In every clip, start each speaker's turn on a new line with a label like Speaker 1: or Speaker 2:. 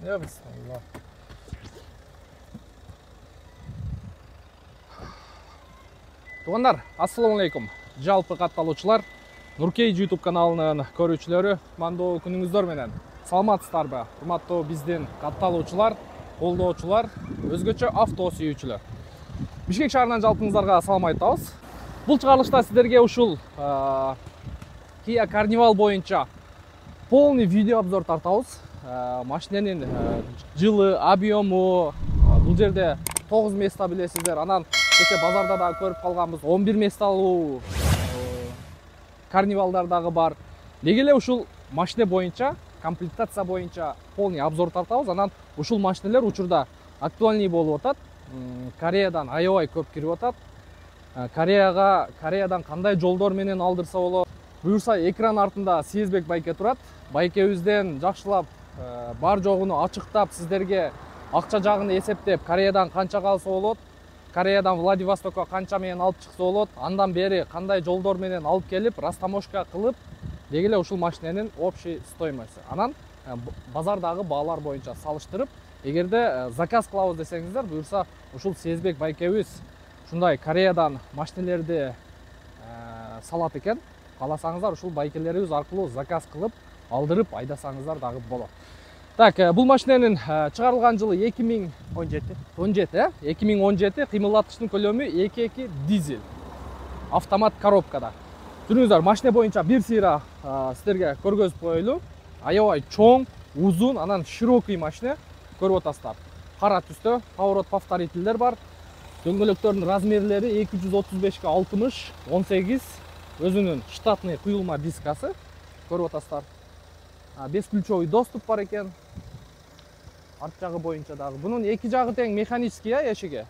Speaker 1: Ya bismillah. Туғандар, ассалаумалейкум. Жалпы катталуучулар, Нуркей YouTube каналынын көрүүчүлөрү, мандуу күнүңүздөр менен. Саламатсыздарбы? Урматтуу биздин катталуучулар, колдоочулар, өзгөчө авто сүйүүчүлөр. Бишкек шаарынан жалпыңыздарга салам айтабыз. Бул чыгарылышта сиздерге ушул Kia Carnival боюнча полный видео обзор тартабыз. Машиненин жылы, объему, бул жерде 9 места билесиздер. Анан кече базарда да көрүп калганбыз, 11 месталуу карнивалдар дагы бар. Деги эле ушул машина боюнча, комплектация боюнча полный обзор тартабыз. Анан ушул машинелер учурда актуальный болуп атат. Кореядан аябай көп кирип атат. Кореядан кандай жолдор менен алдырса болот. Буюрса экран артында Сезбек байке турат. Байкебизден жакшылап бар жогуну ачыктап, сиздерге акча жагын эсептеп, Кореядан канча калса болот, Кореядан Владивостокко канча менен алып чыкса болот, андан бери кандай жолдор менен алып келип, растаможка кылып, деги эле ушул машиненин общий стоимости. Анан базардагы баалар боюнча салыштырып, эгерде заказ кылабыз десеңиздер, буюрса ушул Сезбек байкебиз ушундай Кореядан машинелерди салат экен. Кааласаңыздар ушул байкелерибиз аркылуу заказ кылып, алдырып айдасаңыздар дагы болот. Так, бул машиненин чыгарылган жылы 2017, 2017, кыймылдатыштын көлөмү 2.2 дизель. Автомат коробкада. Жүрүңүздөр, машина боюнча бир сыйра сиздерге көргөзүп коелу. Аябай чоң, узун, анан широкий машина көрүп атасыздар. Кара түстө, поворот повторительдер бар. Дөңгөлөктөрдүн размерлери 235 60, 18, өзүнүн штатный куюлма дискасы көрүп атасыздар. Бесключовый доступ бар экен. Арт жагы боюнча дагы. Бунун эки жагы тең механический эшиги.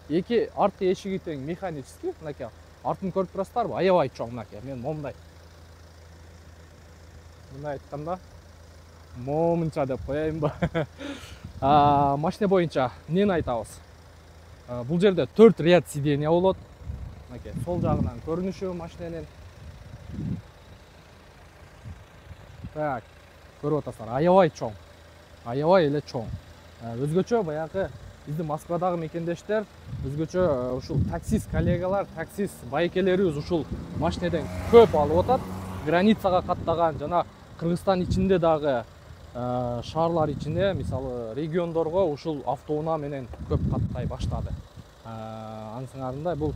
Speaker 1: Эки арты эшиги тең механический. Мынакей артын көрүп турасыздарбы? Аябай чоң мынакей. Мен момундай. Мындай айтканда момунча деп коеюнбу? Машина боюнча эмнени айтабыз? Бул жерде 4 ряд сиденья болот. Мынакей сол жагынан көрүнүшү машиненин. Так, көрүп атасыздар, аябай чоң. Аябай эле чоң. Өзгөчө баягы биздин Москвадагы мекендештер, өзгөчө ушул таксист коллегалар, таксист байкелерибиз ушул машинеден көп алып атат. Границага каттаган жана Кыргызстан ичинде дагы шаарлар ичинде, мисалы региондорго ушул автоунаа менен көп каттай баштады. Анын сыңарында бул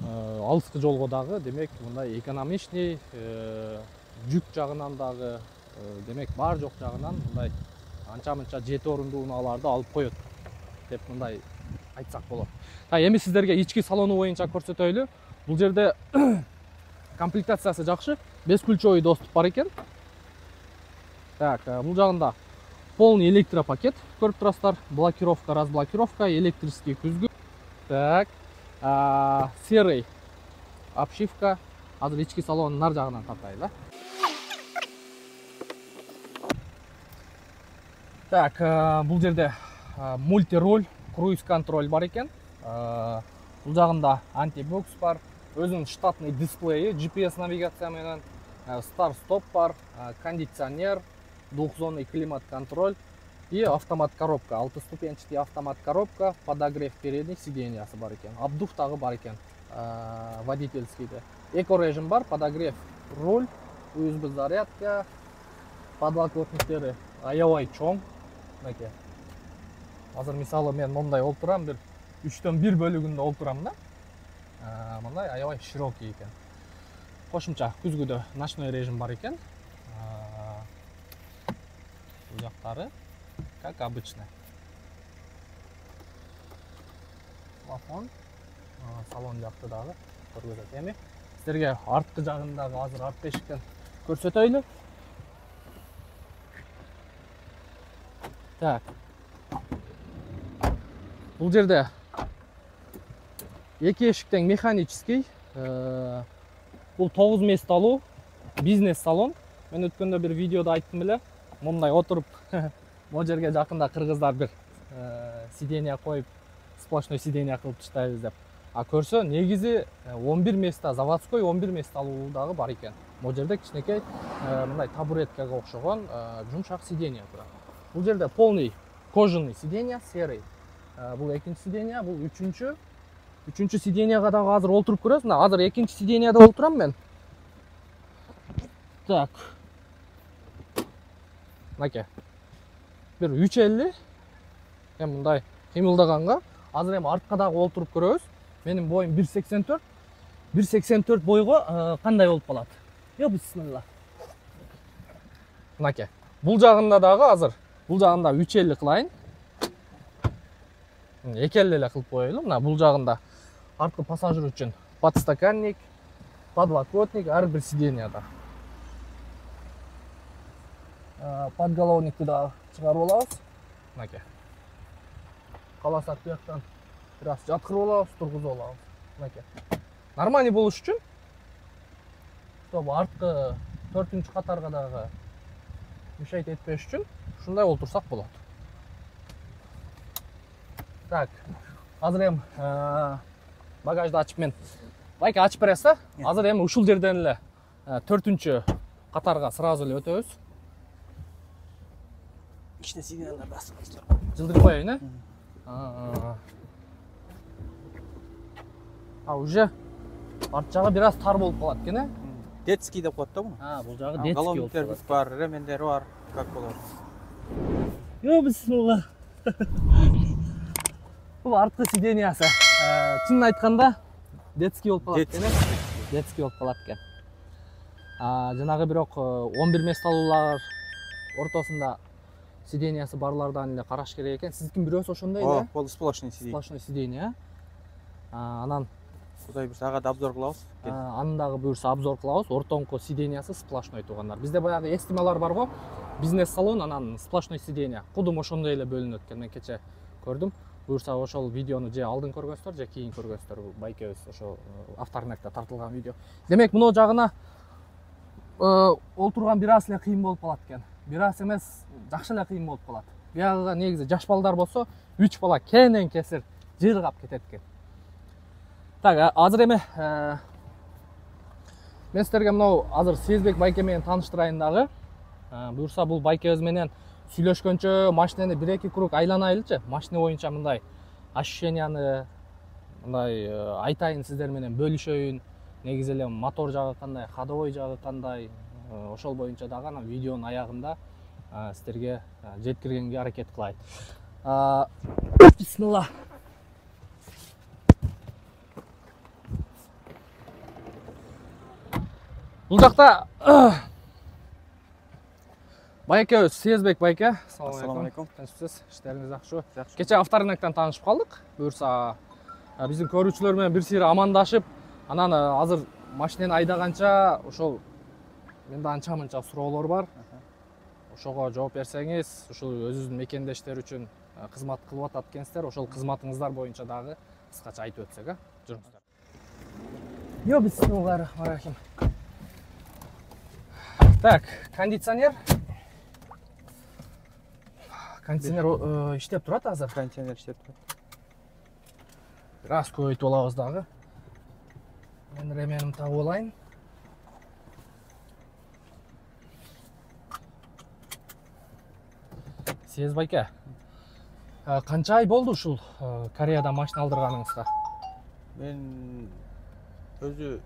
Speaker 1: алыскы жолго дагы, демек, мындай экономичный, жүк жагынан дагы, демек, бар жок жагынан мындай анча-мынча 7 орундуу унааларды алып коет деп мындай айтсак болот. Эми сиздерге ички салону боюнча көрсөтөйлү. Бул жерде комплектациясы жакшы, бесключовый доступ бар экен. Так, бул жагында полный электропакет көрүп турасыздар. Блокировка, разблокировка, электрический күзгү. Так, серый обшивка. Азыр ички салонун нар жагынан тартайлы, да. Так, бул жерде мультироль, круиз контроль бар экен. Бул жагында антибокс бар, өзүнүн штатный дисплейи, GPS навигация менен, старт-стоп бар, кондиционер, двухзонный климат контроль и автомат коробка, 6-ступенчатый автомат коробка, подогрев передних сиденьясы бар экен. Обдув дагы бар экен, водительскийде. Эко режим бар, подогрев руль, USB зарядка, подлокотниктери аябай чоң. Мынакей. Азыр мисалы мен мондай олтурам, бир 3-төн 1 бөлүгүндө олтурам да. Мындай аябай широкий экен. Кошумча күзгүдө ночной режим бар экен. Бул жактары как обычно. Плафон, салон жакты дагы көргөзөт. Эми сиздерге арткы жагындагы азыр арт эшиктен көрсөтөйлү. Так. Бул жерде эки эшиктен механический, бул 9 месталуу бизнес салон. Мен өткөндө бир видеодо айттым эле, момундай отуруп, могу жерге жакында кыргыздар бир сиденья коюп, сплошной сиденья кылып таштайбыз деп. Көрсө, негизи 11 места, заводской 11 месталуу дагы бар экен. Могу жерде кичинекей мындай табуреткага окшогон жумшак сиденья турат. Бул жерде полный кожаный сиденье, серый. Бул экинчи сиденье, бул үчүнчү. Үчүнчү сиденьега дагы азыр олтуруп көрөбүз. Мына азыр экинчи сиденьеде олтурам мен. Так. Мынакей. Бир 350. Эми мындай кыймылдаганга азыр эми артка дагы олтуруп көрөбүз. Менин боюм 1.84. 1.84 бойго кандай болуп калат? Yo бисмилла. Мынакей. Бул жагында дагы азыр, бул жагында 350 кылайын. Эки эле эле кылып коелу. Мына бул жагында арткы пассажир үчүн подстаканник, подлокотник ар бир сиденьяда. Подголовникти дагы чыгарып алабыз. Мынакей. Каласак бияктан бир аз жаткырып алабыз, тургузуп алабыз. Мынакей. Нормальный болуш үчүн, чтобы арткы 4-чү катарга дагы мешайт этпеш үчүн ушундай олтурсак болот. Так, азыр эми багажды ачып мен байке ачып бересиз да? Азыр эми ушул жерден эле 4-чү катарга сразу эле өтөбүз.
Speaker 2: İçine signaller basıp.
Speaker 1: Жылдырып коеюн, э? Уже арт жагы бир аз тар болуп калат экен, э?
Speaker 2: Детский деп коет да буну.
Speaker 1: Бул жагы детский болуп
Speaker 2: Головниктер
Speaker 1: калат.
Speaker 2: бар, ремендери бар. Как болот?
Speaker 1: Yo бисмилла. Бул арткы сиденьясы. Чынын айтканда детский болуп калат экен, э? Детский болуп калат экен. Жанагы бирок 11 месталуулар ортосунда сиденьясы барлардан эле караш керек экен. Сиздикин бирөөсү ошондой эле?
Speaker 2: Бул сплошный сиденье.
Speaker 1: Сплошной сиденье. Анан
Speaker 2: Кудай буюрса ага да обзор кылабыз.
Speaker 1: анын дагы буюрса обзор кылабыз. Ортоңку сиденьясы сплошной туугандар. Бизде баягы эстималар бар го. Бизнес салон, анан сплошной сиденье. Кудум ошондой эле бөлүнөт экен. Мен кече көрдүм. Буюрса ошол видеону же алдын көргөнсүздөр, же кийин көргөнсүздөр. Байкебиз ошо авторнекте тартылган видео. Демек, мына жагына олтурган бир аз эле кыйын болуп калат экен. Бир аз эмес, жакшы эле кыйын болуп калат. Биягыга негизи жаш балдар болсо, 3 бала кенен кесир жыргап кетет экен. Так, азыр эми мен сиздерге мынау азыр Сезбек байке менен тааныштырайын дагы. Буюрса бул байкебиз менен сүйлөшкөнчө машинени 1-2 круг айланайлычы. Машина боюнча мындай ощущенияны мындай айтайын сиздер менен бөлүшөйүн. Негизи эле мотор жагы кандай, ходовой жагы кандай, ошол боюнча дагы анан видеонун аягында сиздерге жеткиргенге аракет кылайын. Бисмилла. Бул жакта байкебиз Сезбек байке.
Speaker 2: Ассаламу алейкум.
Speaker 1: Кантипсиз? Иштериңиз жакшыбы? Кече авторнектен таанышып калдык. Буюрса биздин көрүүчүлөр менен бир сыйра амандашып, анан азыр машинени айдаганча ошол менде анча-мынча суроолор бар. Ошого жооп берсеңиз, ушул өзүңүздүн мекендештер үчүн кызмат кылып атат экенсиздер. Ошол кызматыңыздар боюнча дагы кыскача айтып өтсөк, жүрүңүздөр. Yo бисмиллахиррахманиррахим. Так, кондиционер. Кондиционер иштеп турат азыр.
Speaker 2: Кондиционер иштеп турат.
Speaker 1: Бир аз көбөйтүп алабыз дагы. Мен ременим тагып алайын. Сез байке, канча ай болду ушул Кореяда машина алдырганыңызга?
Speaker 2: Мен өзү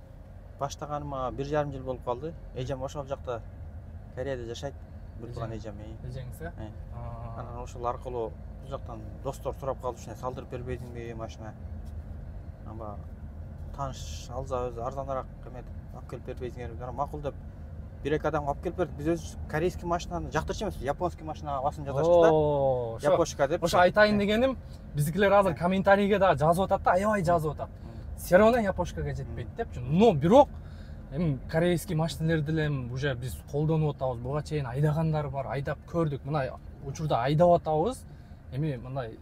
Speaker 2: баштаганыма 1,5 жыл болуп калды. Эжем ошол жакта Кореяда жашайт. Бир тууган эжем.
Speaker 1: Эжеңиз, э?
Speaker 2: Анан ошол аркылуу бул жактан достор сурап калды, ушуна салдырып бербедиңби машина? Ама тааныш алса өзү арзаныраак эметип алып келип бербейсиңерби? Анан макул деп 1-2 адамга алып келип бердик. Биз өзүбүз корейский машинаны жактырчу эмеспиз. Японский машинага басым жасашчы да. Япошка деп.
Speaker 1: Ошо айтайын дегеним, биздикилер азыр комментарийге да жазып атат да, аябай жазып атат. Все равно япошкага жетпейт депчи. Но бирок эми корейский машинелерди эле уже биз колдонуп атабыз. Буга чейин айдагандар бар, айдап көрдүк. Мына учурда айдап атабыз. Эми мындай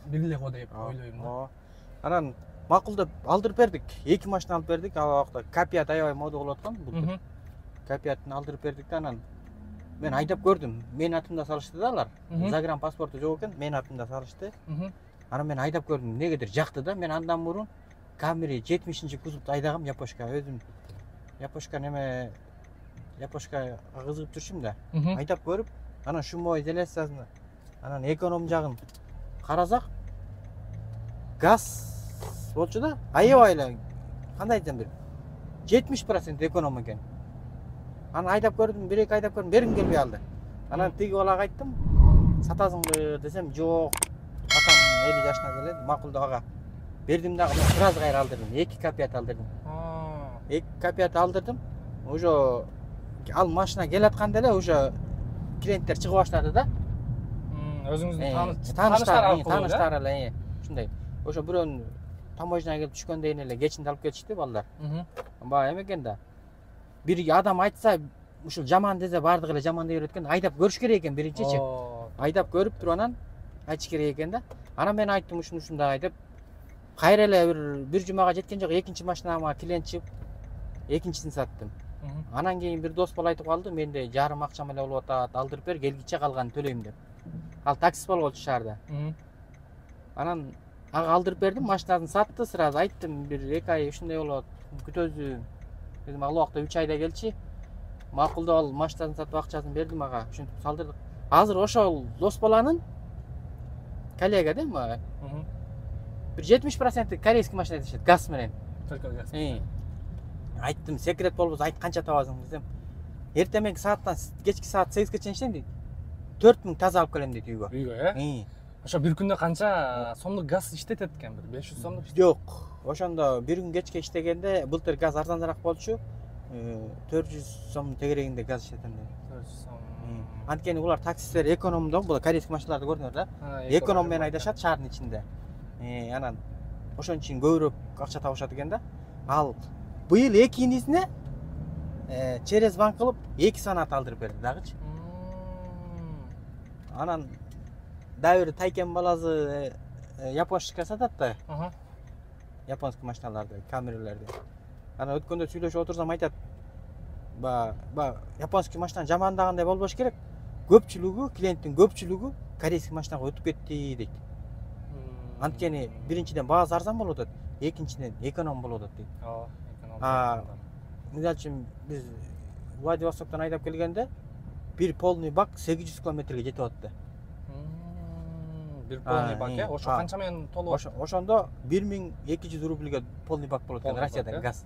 Speaker 1: бир эле го деп ойлойм да.
Speaker 2: Анан макул деп алдырып бердик. 2 машина алып бердик. Ал вакытта Капиат аябай мода болуп аткан. Бул Капиатын алдырып бердик да, анан мен айдап көрдүм. Менин атымда салышты да алар. Загран паспорту жок экен, менин атымда салышты. Анан мен айдап көрдүм. Негедир жакты да. Мен андан мурун Камри 70-чи кузовду айдагам Япошка. Өзүм Япошка неме Япошка кызыгып жүрчүм да. Айдап көрүп, анан шумовой железясыны Анан эконом жагын карасак газ болчу да аябай эле кандай айтсам бир 70% эконом экен. Аны айдап көрдүм, 1-2 айдап көрдүм, бергим келбей калды. Анан тиги балага айттым, сатасыңбы десем, жок. Атам 50 жашына келет, макулдук ага. Бердим дагы бир аз кайра алдырдым, 2 копият алдырдым. 2 копият алдырдым. Уже ал машина келатканда эле уже клиенттер чыгып баштады да.
Speaker 1: Өзүңүздүн
Speaker 2: тааныштар эле, ушундай. Ошо бирөөнү таможняга келип түшкөндөн эле кечинде алып кетишти балдар. Баягы эме экен да. Бир адам айтса, ушул жаман десе бардыгы эле жаман дей берет экен. Айдап көрүш керек экен биринчичи. Айдап көрүп туруп анан айтыш керек экен да. Анан мен айттым ушундай деп. Кайра эле бир жумага жеткен жок, экинчи машинама клиент чыгып, экинчисин саттым. Анан кийин бир дос бала айтып калды, менде жарым акчам эле болуп атат, алдырып бер, келгиче калганын төлөйм деп. Ал таксист болгочу шаарда. Анан ага алдырып бердим, машинасын сатты, сразу айттым, бир 2 ай ушундай болот, күтөсү. Дедим, ал убакта 3 айда келчи. Макулдуп ал машинасын сатып акчасын бердим ага, ушинтип салдырдык. Азыр ошол дос баланын коллега да, бир 70% корейский машина тешет, газ менен.
Speaker 1: Только газ.
Speaker 2: Айттым, секрет болбосо айт канча табасың десем. Эртеменки сааттан кечки саат 8ге чейин иштейм дейт. 4000 таза алып келем дейт үйгө.
Speaker 1: Үйгө, Ошо бир күндө канча сомдук газ иштетет экен? Бир 500 сомдук?
Speaker 2: Жок. Ошондо бир күн кечке иштегенде былтыр газ арзаныраак болчу. 400 сом тегерегинде газ иштетем дейт.
Speaker 1: 400 сом.
Speaker 2: Анткени булар таксисттер экономдо, бул корейский машиналарды көрдүңөр да. Эконом менен айдашат шаардын ичинде. Анан ошон үчүн көбүрөөк акча табышат экен да. Ал быйыл экинисине через банк кылып 2 санат алдырып берди дагычы. Анан дагы бир тайкен баласы японча сатат да. Японский машиналарды, камераларды. Анан өткөндө сүйлөшүп отурсам айтат, японский машина жамандагандай болбош керек. Көпчүлүгү, клиенттин көпчүлүгү корейский машинага өтүп кетти дейт. Анткени биринчиден баасы арзан болуп атат, экинчиден эконом болуп атат дейт. Эконом. Мисалы үчүн биз Владивостоктон айдап келгенде бир полный бак 800 километрге жетип атты.
Speaker 1: Бир полный бак, ошо канча менен толуп?
Speaker 2: Ошондо 1200 рубльге полный бак болот экен Россиядан газ.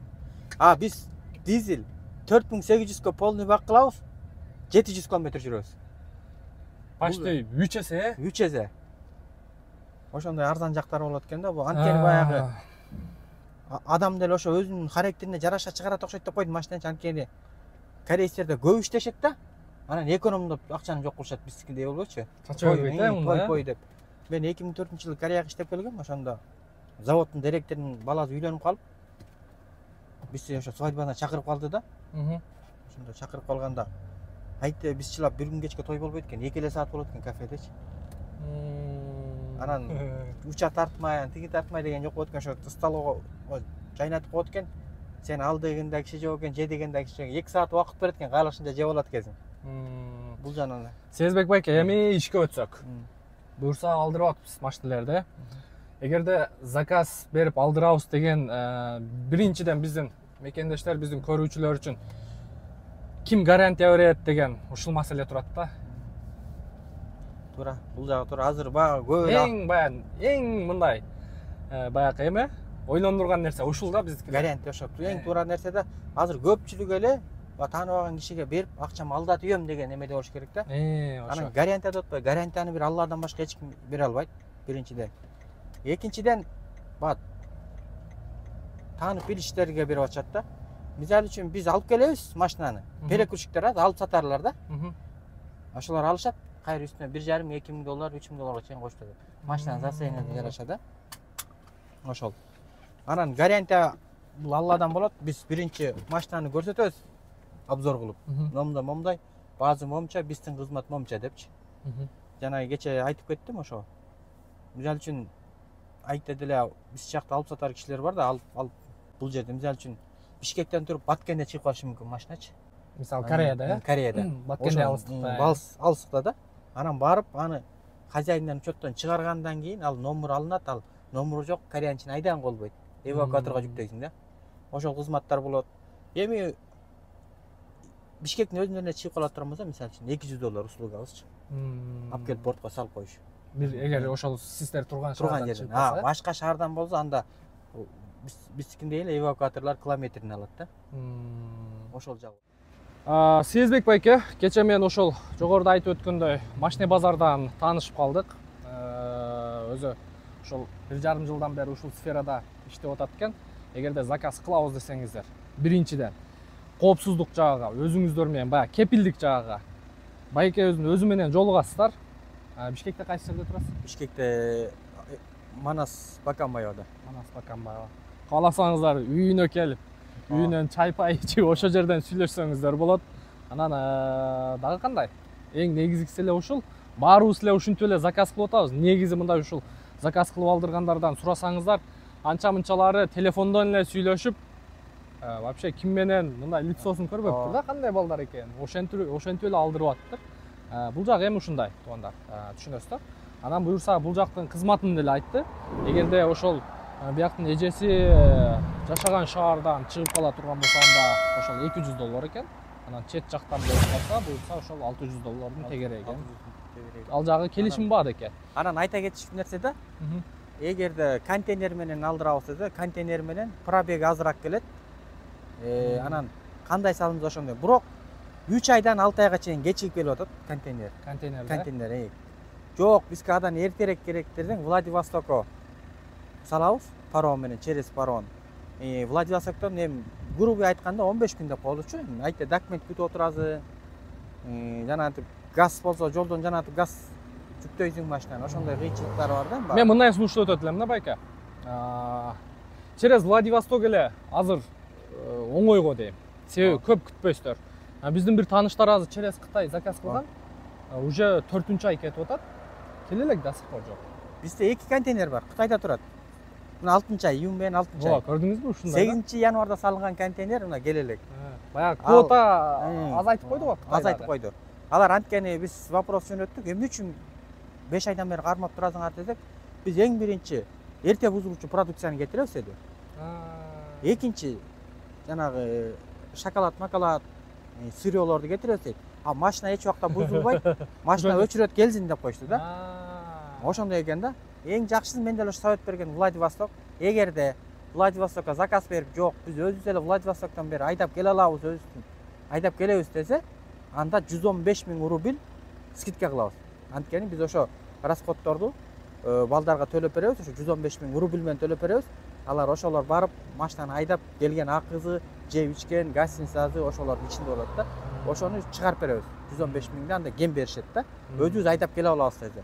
Speaker 2: Биз дизель 4800га полный бак кылабыз, 700 километр жүрөбүз.
Speaker 1: Почти 3 эсе?
Speaker 2: 3 эсе. Ошондой арзан жактары болот экен да. Бул анткени баягы адам деле ошо өзүнүн характерине жараша чыгарат окшойт деп койдум машинаны. Анткени корейцтерде көп иштешет да. Анан экономдоп акчаны жок кылышат, биздикидей болбойчу.
Speaker 1: Чача бербейт мында.
Speaker 2: Той деп. Мен 2004-жылы Кореяга иштеп келгем, ошондо заводдун директорунун баласы үйлөнүп калып, бизди ошо свадьбана чакырып калды да. Ошондо чакырып калганда айтты, биз чылап бир күн кечке той болбойт экен, 2 эле саат болот экен кафедечи. Анан уча тартмай, тиги тартмай деген жок болот экен, ошо столго жайнатып коет экен. Сен ал дегенде киши жок экен, же дегенде киши 2 саат убакыт берет экен, каалашынча же болот экенсиң. Бул жанынан.
Speaker 1: Сезбек байке, эми ишке өтсөк. Буюрса алдырып атпыз машиналарды. Эгерде заказ берип алдырабыз деген биринчиден биздин мекендештер, биздин көрүүчүлөр үчүн ким гарантия берет деген ушул маселе турат да.
Speaker 2: Туура, бул жагы туура. Азыр баягы көп
Speaker 1: эң мындай баягы эме ойлондурган нерсе ушул да биздики.
Speaker 2: Гарантия ошо. Эң туура нерсе да азыр көпчүлүк эле тааныбаган кишиге берип акчамды алдатып ийем деген эмеде болуш керек да. Анан гарантия деп атпайбы, гарантияны бир Алладан башка эч ким бере албайт. Биринчиден. Экинчиден таанып билиштерге берип атышат да. Мисалы үчүн биз алып келебиз машинаны. Перекупщиктер алып сатарлар да. Ошолор алышат, кайра үстүнө 1,5-2 миң доллар, 3 миң долларга чейин коюшту. Машинанын состояниесине жараша да. Ошол. Анан гарантия бул Алладан болот. Биз биринчи машинаны көрсөтөбүз. Обзор кылып. Момдай, базы момча, биздин кызмат момча депчи. Жана кече айтып кеттим ошо. Мисалы үчүн айтты деле биз жакта алып сатар кишилер бар да, алып бул жерде мисалы үчүн Бишкектен туруп Баткенде чыгып калышы мүмкүн машиначы.
Speaker 1: Мисалы Кореяда,
Speaker 2: Кореяда.
Speaker 1: Баткенде алыстыкта.
Speaker 2: Алыстыкта да. Анан барып, аны хозяинден учеттон чыгаргандан кийин ал номер алынат, ал номеру жок, кореянчаны айдаган болбойт. Эвакуаторго жүктөйсүң да. Ошол кызматтар болот. Эми Бишкектин өзүнөн эле чыгып кала турган болсо, мисалы үчүн $200 услугабызчы. Алып келип портко салып коюш.
Speaker 1: Бир эгер ошол сиздер турган
Speaker 2: Турган
Speaker 1: шаардан
Speaker 2: жерден.
Speaker 1: чыгып калса.
Speaker 2: Башка шаардан болсо анда биздикиндей эле эвакуаторлор километрин алат да. Ошол жагы.
Speaker 1: Сезбек байке, кече мен ошол жогоруда айтып өткөндөй машина базардан таанышып калдык. Өзү ошол 1,5 жылдан бери ушул сферада иштеп атат экен. Эгерде заказ кылабыз десеңиздер, биринчиден коопсуздук жагыга, өзүңүздөр менен баягы кепилдик жагыга байкебиздин өзү менен жолугасыздар. Бишкекте кайсы жерде турасыз?
Speaker 2: Бишкекте Манас Баканбаевда.
Speaker 1: Манас Баканбаева. Кааласаңыздар үйүнө келип, үйүнөн чай пай ичип ошол жерден сүйлөшсөңүздөр болот. Анан дагы кандай? Эң негизгиси эле ушул. Баарыбыз эле ушинтип эле заказ кылып атабыз. Негизи мындай ушул заказ кылып алдыргандардан сурасаңыздар, анча-мынчалары телефондон эле сүйлөшүп, вообще ким менен мындай лицосун көрбөптүр да, кандай балдар экенин. Ошентип эле алдырып атыптыр. Бул жак эми ушундай, туугандар, түшүнөсүздөр. Анан буюрса бул жактын кызматын деле айтты. Эгерде ошол бияктын эжеси жашаган шаардан чыгып кала турган болсо, анда ошол $200 экен. Анан чет жактан болуп калса, буюрса ошол $600 тегерек экен. Ал жагы келишим бар экен.
Speaker 2: Анан айта кетишим нерсе да, эгерде контейнер менен алдырабыз десе, контейнер менен пробеги азыраак келет. Анан кандай салымыз ошондой. Бирок 3 айдан 6 айга чейин кечигип келип атат контейнер. Контейнер. Жок, бизге адан эртерээк керектерден Владивостокко салабыз, паром менен, через паром. Владивостоктон эми грубый айтканда 15 күн деп коелучу. Айтты документ күтүп отурасыз. Жанагы газ болсо, жолдон жанагы газ жүктөйсүң машинаны. Ошондой кыйынчылыктары бар да.
Speaker 1: Мен мындай сунуштап өтөт элем да, байка. Через Владивосток эле азыр оңойго дейм. Себеби көп күтпөйсүздөр. Биздин бир тааныштар азыр через Кытай заказ кылган. Уже 4-ай кетип атат. Келе элек до сих пор жок.
Speaker 2: Бизде 2 контейнер бар, Кытайда турат. Мына 6-ай, июнь менен 6-ай.
Speaker 1: Көрдүңүзбү ушундай?
Speaker 2: 8-январда салынган контейнер мына келе элек.
Speaker 1: Баягы квота азайтып койду го Кытайда.
Speaker 2: Азайтып койду. Алар анткени биз вопрос жөнөттүк. Эмне үчүн 5 айдан бери кармап турасыңар десек, биз эң биринчи эрте бузулуучу продукцияны кетиребиз деди. Экинчи жанагы шоколад, макалад, сырьолорду кетиребиз дейт. Машина эч убакта бузулбайт, машина өчүрөт келсин деп коюшту да. Ошондой экен да. Эң жакшысы мен деле совет берген Владивосток. Эгерде Владивостокко заказ берип, жок, биз өзүбүз эле Владивостоктон бери айдап келе алабыз, өзүбүз айдап келебиз десе, анда 115 000 рубль скидка кылабыз. Анткени биз ошо расходторду балдарга төлөп беребиз, ошо 115 000 рубль менен төлөп беребиз. Алар ошолор барып машинаны айдап келген акызы, жеп ичкен, гостиницасы ошолордун ичинде болот да. Ошону чыгарып беребиз. 115 000 анда кем беришет да. Өзүбүз айдап келе алабыз десе.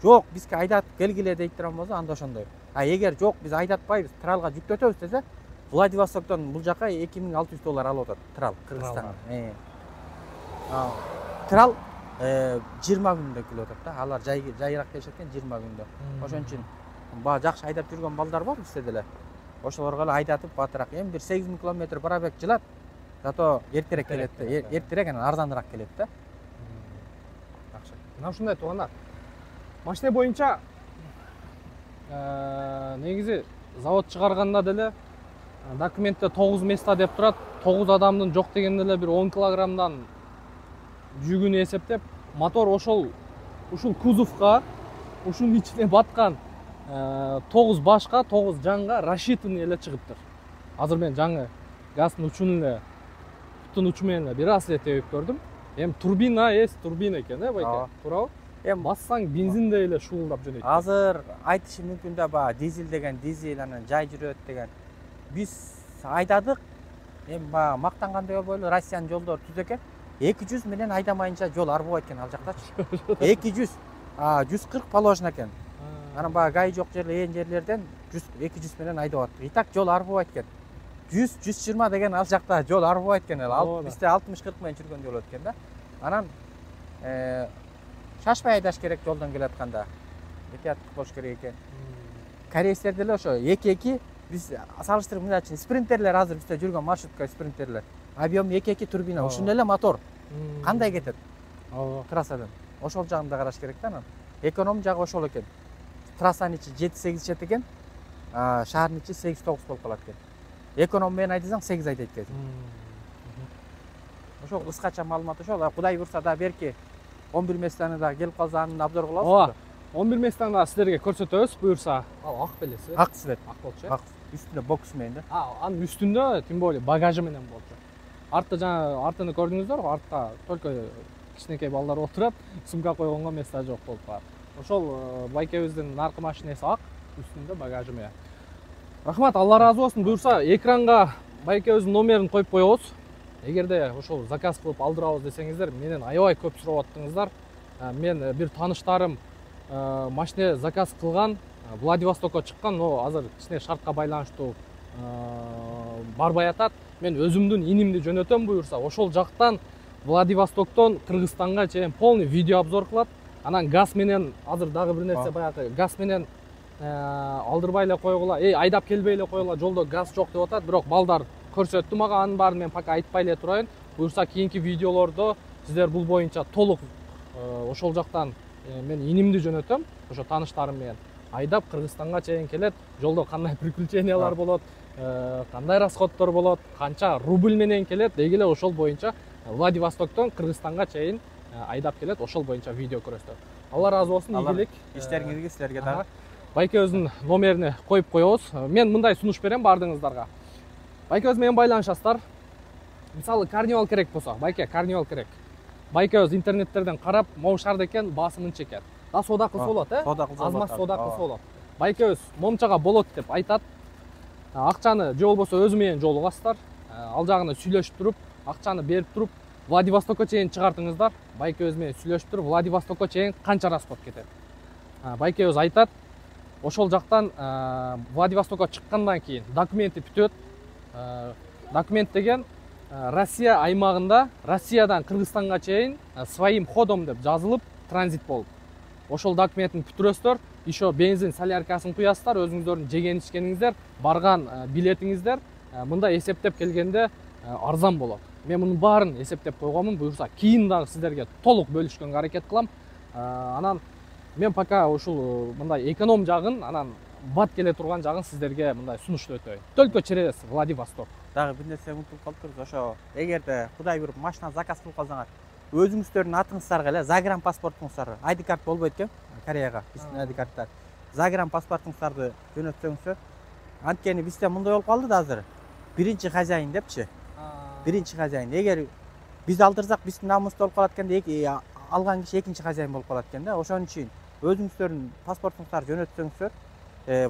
Speaker 2: Жок, бизге айдатып келгиле дейт турган болсо, анда ошондой. Эгер жок, биз айдатпайбыз, тралга жүктөтөбүз десе, Владивостоктон бул жака $2600 алып атат, трал, Кыргызстанга. Трал 20 күндө келип атат да. Алар жайыраак келишет экен 20 күндө. Ошон үчүн баа жакшы айдап жүргөн балдар бар бизде деле. Ошолорго эле айдатып батыраак. Эми бир 8000 км барабек жылат. Зато эртерээк келет да. Эртерээк анан арзаныраак келет да.
Speaker 1: Жакшы. Мына ушундай туугандар. Машина боюнча негизи завод чыгарганда деле документте 9 места деп турат. 9 адамдын жок дегенде эле бир 10 килограммдан жүгүн эсептеп, мотор ушул кузовка, ушунун ичине баткан 9 башка, 9 жанга рассчитанный эле чыгыптыр. Азыр мен жаңы газдын учун эле, буттун учу менен эле бир аз эле тебип көрдүм. Эми турбина экен, байке? Туурабы?
Speaker 2: Эми
Speaker 1: бассаң бензиндей эле шуулдап жөнөйт.
Speaker 2: Азыр айтышым мүмкүн да, баа дизель деген дизель, анан жай жүрөт деген. Биз айдадык. Эми баа мактангандай болбойлу, Россиянын жолдору түз экен. 200 менен айдамайынча жол арбабайт экен ал жактачы. 200, 140 положено экен. Анан баа гай жок ээн жерлерден 200 менен айдап аттык. Итак жол арбабайт экен. 100-120 деген ал жакта жол арбабайт экен. Ал бизде 60-40 менен жүргөн жол экен да. Анан шашпай айдаш керек жолдон келатканда. Этияттык болуш керек экен. Корейстер деле ошо 2-2 биз салыштырып мындай үчүн спринтерлер азыр бизде жүргөн маршрутка спринтерлер. Объем 2-2 турбина, ушундай эле мотор. Кандай кетет? Трассадан. Ошол жагын да караш керек да анан. Эконом жагы ошол экен. Трассанын ичи 7-8 чет экен, шаардын ичи 8-9 болуп калат экен. Эконом менен айдасаң 8 айдайт экен. ошол кыскача маалымат ошол. Кудай буйрса да берки 11 местаны да келип калса аны обзор кылабыз.
Speaker 1: Ооба. 11 местаны да сиздерге көрсөтөбүз буйрса. Ал ак белеси.
Speaker 2: Ак цвет.
Speaker 1: Ак болчу.
Speaker 2: Ак үстүндө бокс менен да.
Speaker 1: Анын үстүндө тем более багажы менен болчу. Артта жана артыны көрдүңүздөр го, артта только кичинекей балдар отурат, сумка койгонго места жок болуп калат. Ошол байкебиздин наркы машинеси ак, үстүндө багажы менен. Рахмат, Алла разы болсун. Буйрса экранга байкебиздин номерин коюп коебуз. Эгерде ошол заказ кылып алдырабыз десеңиздер, менен аябай көп сурап аттыңыздар. Мен бир тааныштарым машина заказ кылган, Владивостокко чыккан, но азыр кичине шартка байланыштуу барбай атат. Мен өзүмдүн инимди жөнөтөм буйрса, ошол жактан Владивостоктон Кыргызстанга чейин полный видео обзор кылат. Анан газ менен азыр дагы бир нерсе баягы газ менен алдырбай эле койгула, айдап келбей эле койгула, жолдо газ жок деп атат. Бирок балдар көрсөттү мага, анын баарын мен пока айтпай эле турайын. Буйрса кийинки видеолордо сиздер бул боюнча толук ошол жактан мен инимди жөнөтөм, ошо тааныштарым менен айдап Кыргызстанга чейин келет, жолдо кандай приключениялар болот, кандай расходдор болот, канча рубль менен келет, деги эле ошол боюнча Владивостоктон Кыргызстанга чейин айдап келет, ошол боюнча видео көрөсүздөр. Алла разы болсун, ийгилик.
Speaker 2: Иштериңизге силерге дагы.
Speaker 1: Байкебиздин номерини коюп коебуз. Мен мындай сунуш берем бардыгыңыздарга. Байкебиз менен байланышасыздар. Мисалы карнивал керек болсо, байке карнивал керек. Байкебиз интернеттерден карап, могу шаарда экен, баасы мынча экен. Да соода кылса болот,
Speaker 2: Соода кылса болот.
Speaker 1: Аз-маз соода кылса болот. Байкебиз момчага болот деп айтат. Акчаны же болбосо өзү менен жолугасыздар. Ал жагына сүйлөшүп туруп, акчаны берип туруп, Владивостокко чейин чыгартыңыздар. Байкебиз менен сүйлөшүп туруп, Владивостокко чейин канча расход кетет. Байкебиз айтат, ошол жактан Владивостокко чыккандан кийин документи бүтөт. Документ деген Россия аймагында, Россиядан Кыргызстанга чейин своим ходом деп жазылып, транзит болуп. Ошол документин бүтүрөсүздөр, еще бензин соляркасын куясыздар, өзүңүздөрдүн жеген ичкениңиздер, барган билетиңиздер мында эсептеп келгенде арзан болот. Мен мунун баарын эсептеп койгонмун, буйрса кийин дагы сиздерге толук бөлүшкөнгө аракет кылам. Анан мен пока ушул мындай эконом жагын, анан бат келе турган жагын сиздерге мындай сунуштап өтөйүн. Только через Владивосток.
Speaker 2: Дагы бир нерсе унутуп калыптырбыз. Ошо эгерде Кудай буйруп машина заказ кылып калсаңар, өзүңүздөрдүн атыңыздарга эле загран паспортуңуздар, ID карт болбойт экен Кореяга, биздин ID карттар. Загран паспортуңуздарды жөнөтсөңүздөр. Анткени бизде мындай болуп калды да азыр. Биринчи хозяин депчи. Биринчи хозяин. Эгер биз алдырсак, биздин намыбызда болуп калат экен, алган киши экинчи хозяин болуп калат экен да. Ошон үчүн өзүңүздөрдүн паспортуңуздарды жөнөтсөңүздөр,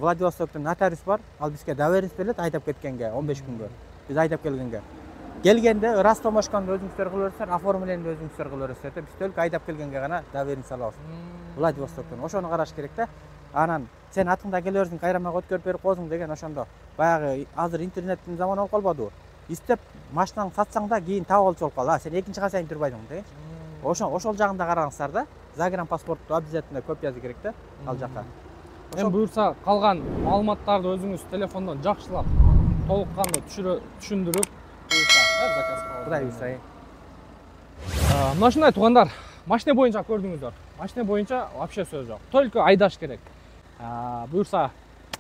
Speaker 2: Владивостоктун нотариус бар, ал бизге доверенность берет айдап кеткенге 15 күнгө. Биз айдап келгенге. Келгенде растомошкону өзүңүздөр кылып бересиздер, оформленияны өзүңүздөр кылып бересиздер. Биз только айдап келгенге гана доверенность алабыз. Владивостоктон. Ошону караш керек да. Анан сен атыңда келе берсиң, кайрамага өткөрүп берип коесуң деген ошондо баягы азыр интернеттин заманы болуп калбадыбы? Истеп машинаңды сатсаң да кийин таап алчу болуп калды. Сен экинчи хозяин турбайсың деген. Ошол жагында караңыздар да. Загран паспортту обязательно копиясы керек да ал жакка.
Speaker 1: Мен буйрса калган маалыматтарды өзүңүз телефондон жакшылап, толук кандуу түшүндүрүп, буйрса заказ кылып.
Speaker 2: Кудай буйрса.
Speaker 1: Мына ушундай туугандар, машина боюнча көрдүңүздөр. Машина боюнча вообще сөз жок. Только айдаш керек. Буйрса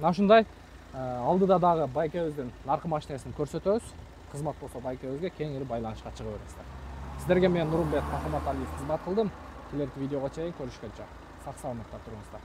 Speaker 1: мына ушундай алдыда дагы байкебиздин наркы машинесин көрсөтөбүз. Кызмат болсо байкебизге кеңири байланышка чыга бересиздер. Сиздерге мен Нурумбек Махаматалиев кызмат кылдым. Келерки видеого чейин көрүшкөнчө сак саламатта туруңуздар.